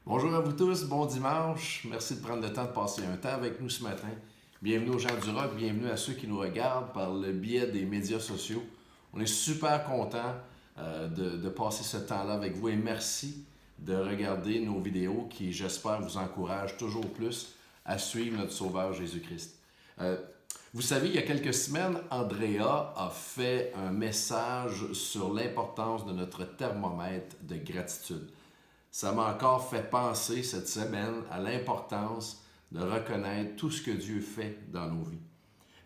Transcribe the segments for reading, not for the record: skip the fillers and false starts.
Bonjour à vous tous, bon dimanche. Merci de prendre le temps de passer un temps avec nous ce matin. Bienvenue aux gens du rock, bienvenue à ceux qui nous regardent par le biais des médias sociaux. On est super contents de passer ce temps-là avec vous et merci de regarder nos vidéos qui, j'espère, vous encouragent toujours plus à suivre notre Sauveur Jésus-Christ. Vous savez, il y a quelques semaines, Andrea a fait un message sur l'importance de notre thermomètre de gratitude. Ça m'a encore fait penser cette semaine à l'importance de reconnaître tout ce que Dieu fait dans nos vies.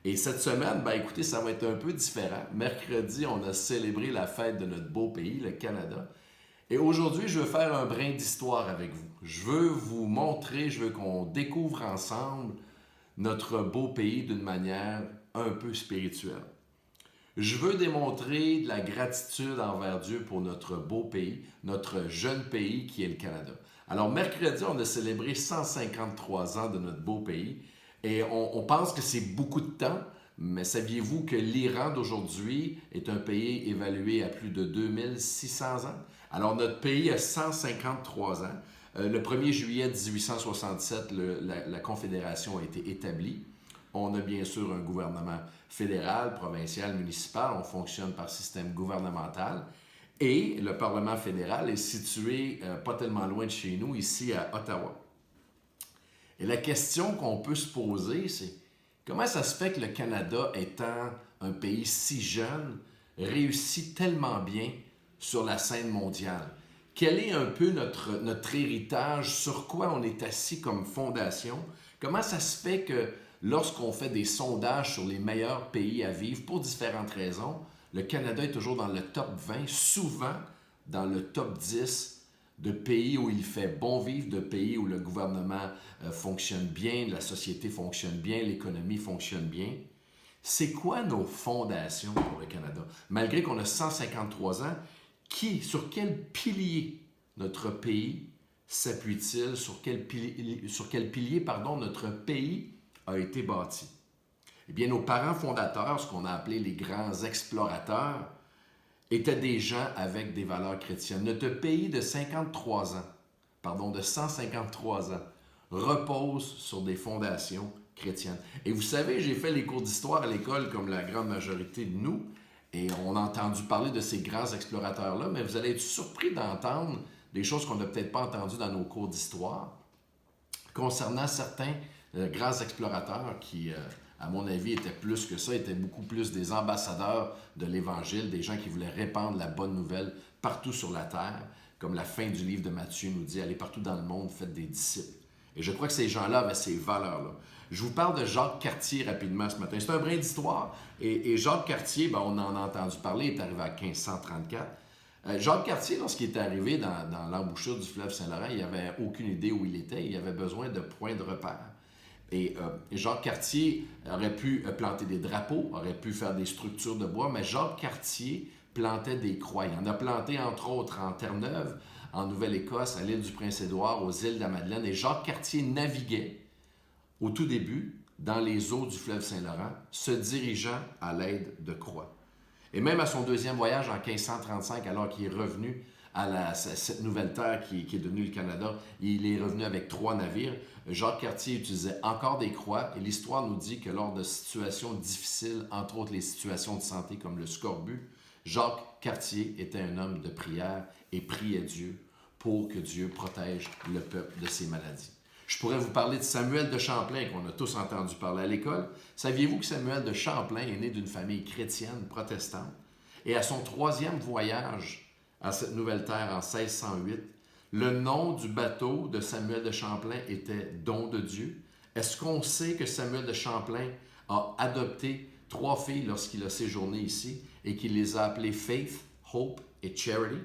Et cette semaine, écoutez, ça va être un peu différent. Mercredi, on a célébré la fête de notre beau pays, le Canada. Et aujourd'hui, je veux faire un brin d'histoire avec vous. Je veux vous montrer, je veux qu'on découvre ensemble notre beau pays d'une manière un peu spirituelle. Je veux démontrer de la gratitude envers Dieu pour notre beau pays, notre jeune pays qui est le Canada. Alors, mercredi, on a célébré 153 ans de notre beau pays et on pense que c'est beaucoup de temps, mais saviez-vous que l'Iran d'aujourd'hui est un pays évalué à plus de 2600 ans? Alors, notre pays a 153 ans. Le 1er juillet 1867, la Confédération a été établie. On a bien sûr un gouvernement fédéral, provincial, municipal. On fonctionne par système gouvernemental. Et le Parlement fédéral est situé pas tellement loin de chez nous, ici à Ottawa. Et la question qu'on peut se poser, c'est comment ça se fait que le Canada, étant un pays si jeune, réussit tellement bien sur la scène mondiale? Quel est un peu notre héritage? Sur quoi on est assis comme fondation? Comment ça se fait que lorsqu'on fait des sondages sur les meilleurs pays à vivre, pour différentes raisons, le Canada est toujours dans le top 20, souvent dans le top 10 de pays où il fait bon vivre, de pays où le gouvernement fonctionne bien, la société fonctionne bien, l'économie fonctionne bien. C'est quoi nos fondations pour le Canada? Malgré qu'on a 153 ans, sur quel pilier notre pays s'appuie-t-il? Sur quel pilier, notre pays a été bâti? Eh bien, nos parents fondateurs, ce qu'on a appelé les grands explorateurs, étaient des gens avec des valeurs chrétiennes. Notre pays de 153 ans, repose sur des fondations chrétiennes. Et vous savez, j'ai fait les cours d'histoire à l'école comme la grande majorité de nous, et on a entendu parler de ces grands explorateurs-là, mais vous allez être surpris d'entendre des choses qu'on n'a peut-être pas entendues dans nos cours d'histoire concernant certains grands explorateurs qui, à mon avis, étaient plus que ça, étaient beaucoup plus des ambassadeurs de l'Évangile, des gens qui voulaient répandre la bonne nouvelle partout sur la terre, comme la fin du livre de Matthieu nous dit, allez partout dans le monde, faites des disciples. Et je crois que ces gens-là avaient ces valeurs-là. Je vous parle de Jacques Cartier rapidement ce matin. C'est un brin d'histoire. Et Jacques Cartier, on en a entendu parler, il est arrivé à 1534. Jacques Cartier, lorsqu'il est arrivé dans l'embouchure du fleuve Saint-Laurent, il n'avait aucune idée où il était. Il avait besoin de points de repère. Et Jacques Cartier aurait pu planter des drapeaux, aurait pu faire des structures de bois, mais Jacques Cartier plantait des croix. Il en a planté, entre autres, en Terre-Neuve, en Nouvelle-Écosse, à l'île du Prince-Édouard, aux îles de la Madeleine. Et Jacques Cartier naviguait, au tout début, dans les eaux du fleuve Saint-Laurent, se dirigeant à l'aide de croix. Et même à son deuxième voyage en 1535, alors qu'il est revenu à cette nouvelle terre qui est devenue le Canada, il est revenu avec 3 navires. Jacques Cartier utilisait encore des croix et l'histoire nous dit que lors de situations difficiles, entre autres les situations de santé comme le scorbut, Jacques Cartier était un homme de prière et priait Dieu pour que Dieu protège le peuple de ces maladies. Je pourrais vous parler de Samuel de Champlain, qu'on a tous entendu parler à l'école. Saviez-vous que Samuel de Champlain est né d'une famille chrétienne protestante? Et à son 3e voyage à cette nouvelle terre en 1608, le nom du bateau de Samuel de Champlain était Don de Dieu. Est-ce qu'on sait que Samuel de Champlain a adopté 3 filles lorsqu'il a séjourné ici et qu'il les a appelées Faith, Hope et Charity?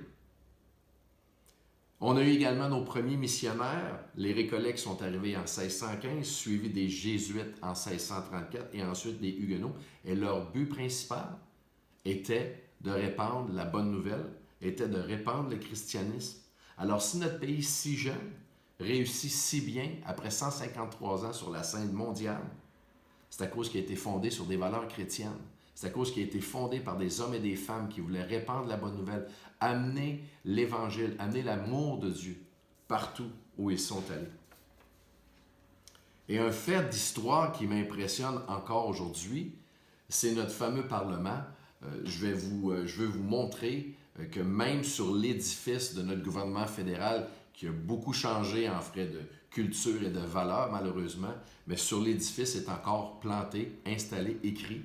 On a eu également nos premiers missionnaires. Les Récollets qui sont arrivés en 1615, suivis des Jésuites en 1634 et ensuite des Huguenots. Et leur but principal était de répandre la bonne nouvelle, était de répandre le christianisme. Alors si notre pays si jeune réussit si bien après 153 ans sur la scène mondiale, c'est à cause qu'il a été fondé sur des valeurs chrétiennes. C'est à cause qu'il a été fondé par des hommes et des femmes qui voulaient répandre la bonne nouvelle, amener l'Évangile, amener l'amour de Dieu partout où ils sont allés. Et un fait d'histoire qui m'impressionne encore aujourd'hui, c'est notre fameux Parlement. Je veux vous montrer que même sur l'édifice de notre gouvernement fédéral, qui a beaucoup changé en frais de culture et de valeur, malheureusement, mais sur l'édifice est encore planté, installé, écrit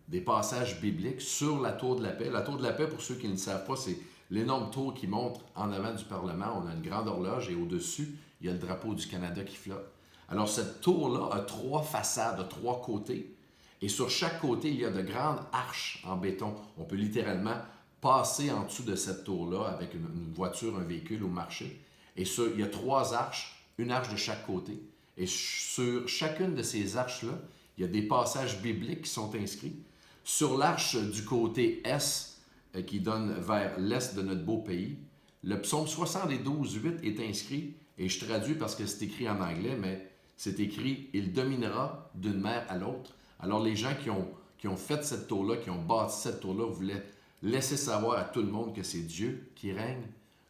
des passages bibliques sur la Tour de la Paix. La Tour de la Paix, pour ceux qui ne savent pas, c'est l'énorme tour qui monte en avant du Parlement. On a une grande horloge et au-dessus, il y a le drapeau du Canada qui flotte. Alors, cette tour-là a 3 façades, a 3 côtés. Et sur chaque côté, il y a de grandes arches en béton. On peut littéralement passer en dessous de cette tour-là avec une voiture, un véhicule au marché. Et il y a 3 arches, une arche de chaque côté. Et sur chacune de ces arches-là, il y a des passages bibliques qui sont inscrits. Sur l'arche du côté est, qui donne vers l'est de notre beau pays, le psaume 72, 8 est inscrit, et je traduis parce que c'est écrit en anglais, mais c'est écrit « Il dominera d'une mer à l'autre ». Alors les gens qui ont fait cette tour-là, qui ont bâti cette tour-là, voulaient laisser savoir à tout le monde que c'est Dieu qui règne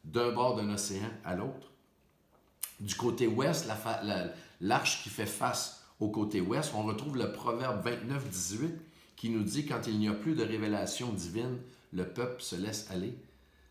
d'un bord d'un océan à l'autre. Du côté ouest, l'arche qui fait face au côté ouest, on retrouve le proverbe 29, 18 qui nous dit « Quand il n'y a plus de révélation divine, le peuple se laisse aller ».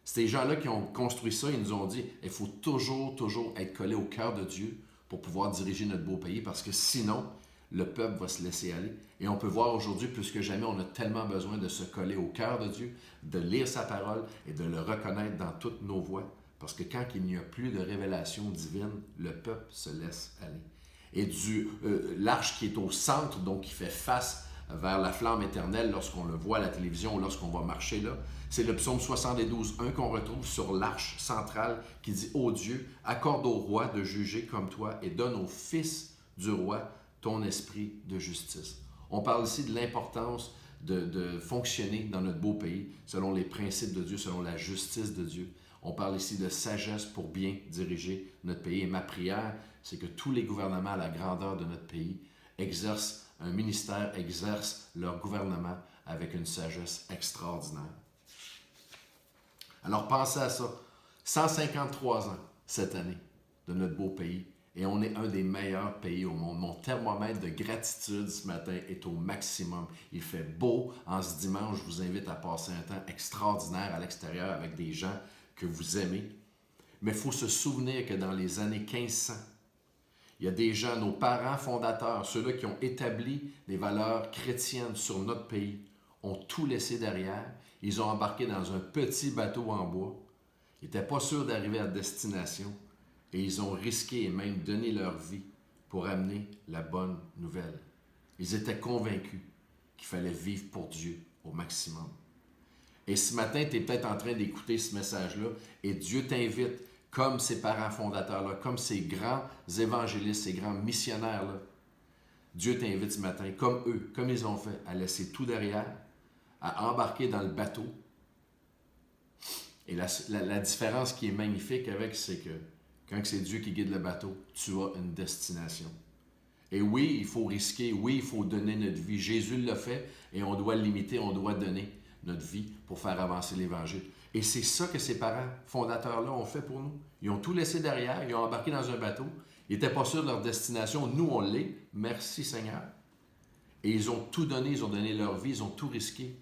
Ces gens-là qui ont construit ça, ils nous ont dit « Il faut toujours être collé au cœur de Dieu pour pouvoir diriger notre beau pays parce que sinon, le peuple va se laisser aller. » Et on peut voir aujourd'hui, plus que jamais, on a tellement besoin de se coller au cœur de Dieu, de lire sa parole et de le reconnaître dans toutes nos voies. Parce que quand il n'y a plus de révélation divine, le peuple se laisse aller. Et l'arche qui est au centre, donc qui fait face vers la flamme éternelle lorsqu'on le voit à la télévision ou lorsqu'on va marcher là, c'est le psaume 72, 1 qu'on retrouve sur l'arche centrale qui dit « Ô Dieu, accorde au roi de juger comme toi et donne au fils du roi ton esprit de justice. » On parle ici de l'importance de fonctionner dans notre beau pays selon les principes de Dieu, selon la justice de Dieu. On parle ici de sagesse pour bien diriger notre pays. Et ma prière, c'est que tous les gouvernements à la grandeur de notre pays exercent un ministère, exercent leur gouvernement avec une sagesse extraordinaire. Alors pensez à ça. 153 ans cette année de notre beau pays. Et on est un des meilleurs pays au monde. Mon thermomètre de gratitude ce matin est au maximum. Il fait beau. En ce dimanche, je vous invite à passer un temps extraordinaire à l'extérieur avec des gens que vous aimez. Mais il faut se souvenir que dans les années 1500, il y a des gens, nos parents fondateurs, ceux-là qui ont établi des valeurs chrétiennes sur notre pays, ont tout laissé derrière. Ils ont embarqué dans un petit bateau en bois. Ils n'étaient pas sûrs d'arriver à destination. Et ils ont risqué et même donné leur vie pour amener la bonne nouvelle. Ils étaient convaincus qu'il fallait vivre pour Dieu au maximum. Et ce matin, tu es peut-être en train d'écouter ce message-là et Dieu t'invite, comme ces parents fondateurs-là, comme ces grands évangélistes, ces grands missionnaires-là. Dieu t'invite ce matin, comme eux, comme ils ont fait, à laisser tout derrière, à embarquer dans le bateau. Et la différence qui est magnifique avec, c'est que quand c'est Dieu qui guide le bateau, tu as une destination. Et oui, il faut risquer, oui, il faut donner notre vie. Jésus l'a fait et on doit l'imiter, on doit donner notre vie pour faire avancer l'Évangile. Et c'est ça que ces parents fondateurs-là ont fait pour nous. Ils ont tout laissé derrière, ils ont embarqué dans un bateau. Ils n'étaient pas sûrs de leur destination. Nous, on l'est. Merci Seigneur. Et ils ont tout donné, ils ont donné leur vie, ils ont tout risqué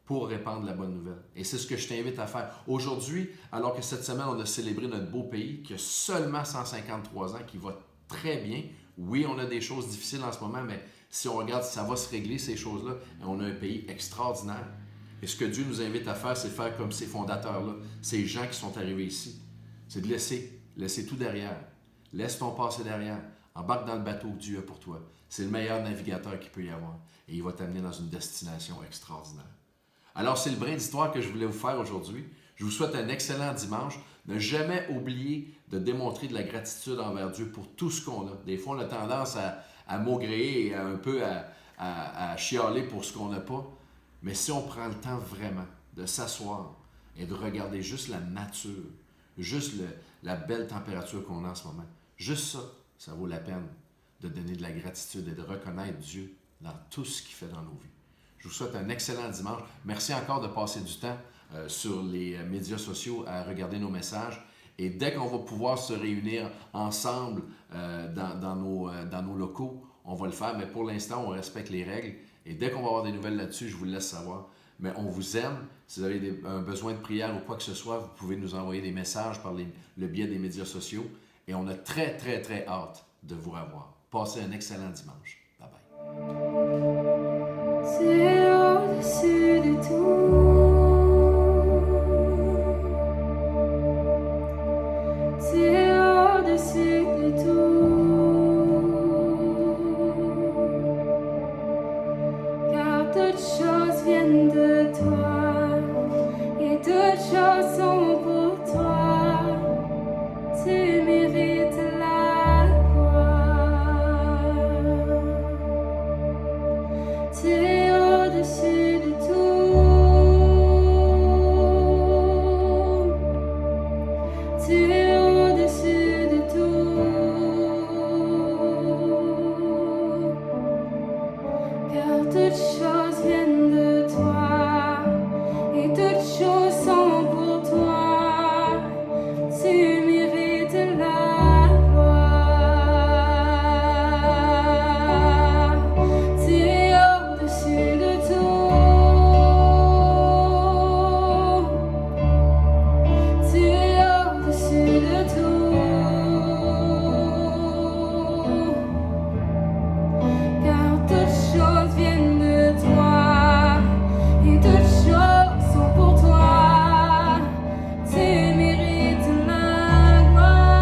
pour répandre la bonne nouvelle. Et c'est ce que je t'invite à faire. Aujourd'hui, alors que cette semaine, on a célébré notre beau pays, qui a seulement 153 ans, qui va très bien. Oui, on a des choses difficiles en ce moment, mais si on regarde, ça va se régler, ces choses-là. Et on a un pays extraordinaire. Et ce que Dieu nous invite à faire, c'est faire comme ces fondateurs-là, ces gens qui sont arrivés ici. C'est de laisser tout derrière. Laisse ton passé derrière. Embarque dans le bateau que Dieu a pour toi. C'est le meilleur navigateur qu'il peut y avoir. Et il va t'amener dans une destination extraordinaire. Alors, c'est le brin d'histoire que je voulais vous faire aujourd'hui. Je vous souhaite un excellent dimanche. Ne jamais oublier de démontrer de la gratitude envers Dieu pour tout ce qu'on a. Des fois, on a tendance à maugréer et un peu à chialer pour ce qu'on n'a pas. Mais si on prend le temps vraiment de s'asseoir et de regarder juste la nature, juste la belle température qu'on a en ce moment, juste ça, ça vaut la peine de donner de la gratitude et de reconnaître Dieu dans tout ce qu'il fait dans nos vies. Je vous souhaite un excellent dimanche. Merci encore de passer du temps sur les médias sociaux à regarder nos messages. Et dès qu'on va pouvoir se réunir ensemble dans nos locaux, on va le faire. Mais pour l'instant, on respecte les règles. Et dès qu'on va avoir des nouvelles là-dessus, je vous le laisse savoir. Mais on vous aime. Si vous avez un besoin de prière ou quoi que ce soit, vous pouvez nous envoyer des messages par le biais des médias sociaux. Et on a très, très, très hâte de vous revoir. Passez un excellent dimanche. Bye bye. C'est au-dessus de tout. C'est au-dessus de tout. Car toutes choses viennent de toi. Et toutes choses sont pour toi. Tu mérites la gloire. Tu es au-dessus de tout. Tu es au-dessus de tout. Car toutes choses viennent de toi. Et toutes choses sont pour toi. Tu mérites la gloire. Tu es au-dessus de tout. Tu es au-dessus de tout. Car toutes choses viennent de toi. Et toutes choses sont pour toi. Tu mérites la gloire.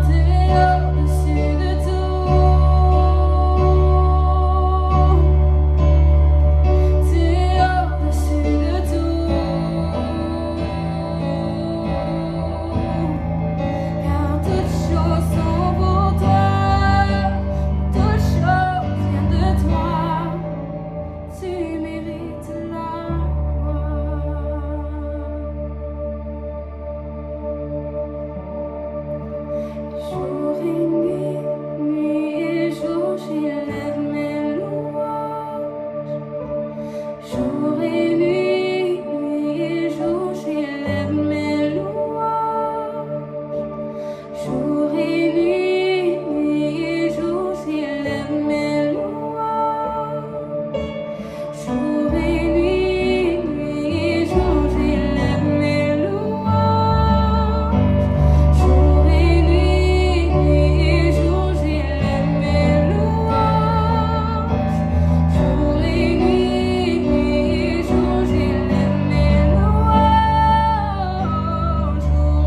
Tu es au-dessus de tout. Tu es au-dessus de tout. Car toutes choses sont pour toi. Toutes choses viennent de toi. Tu mérites la gloire. Jour et nuit, nuit et jour, j'élève mes louanges. Jour et nuit, nuit et jour, j'élève mes louanges. Jour et nuit, nuit et jour, j'élève mes louanges. Jour et nuit, nuit et jour, j'élève mes louanges. Jour et nuit, nuit et jour, j'élève mes louanges. Jour et nuit, nuit et jour, j'élève mes louanges. Jour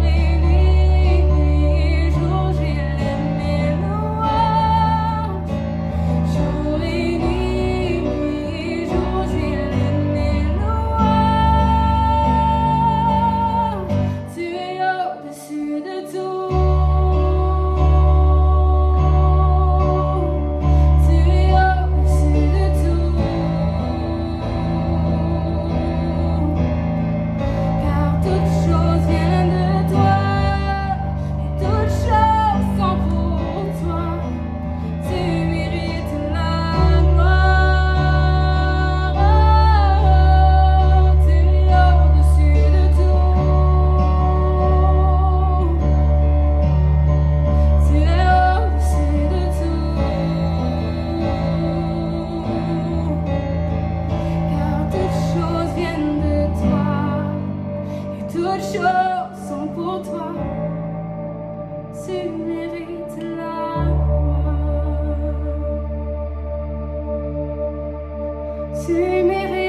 et nuit, nuit et jour, j'élève mes louanges. Jour et nuit, nuit et jour, j'élève mes louanges. Tu es au-dessus de tout. Tu es au-dessus de tout. Car toutes choses viennent de toi. Et toutes choses sont pour toi. Tu mérites la gloire. Tu es au-dessus de tout. Tu es au-dessus de tout. Car toutes choses viennent de toi. Et toutes choses sont pour toi. Tu mérites la gloire. Tu mérites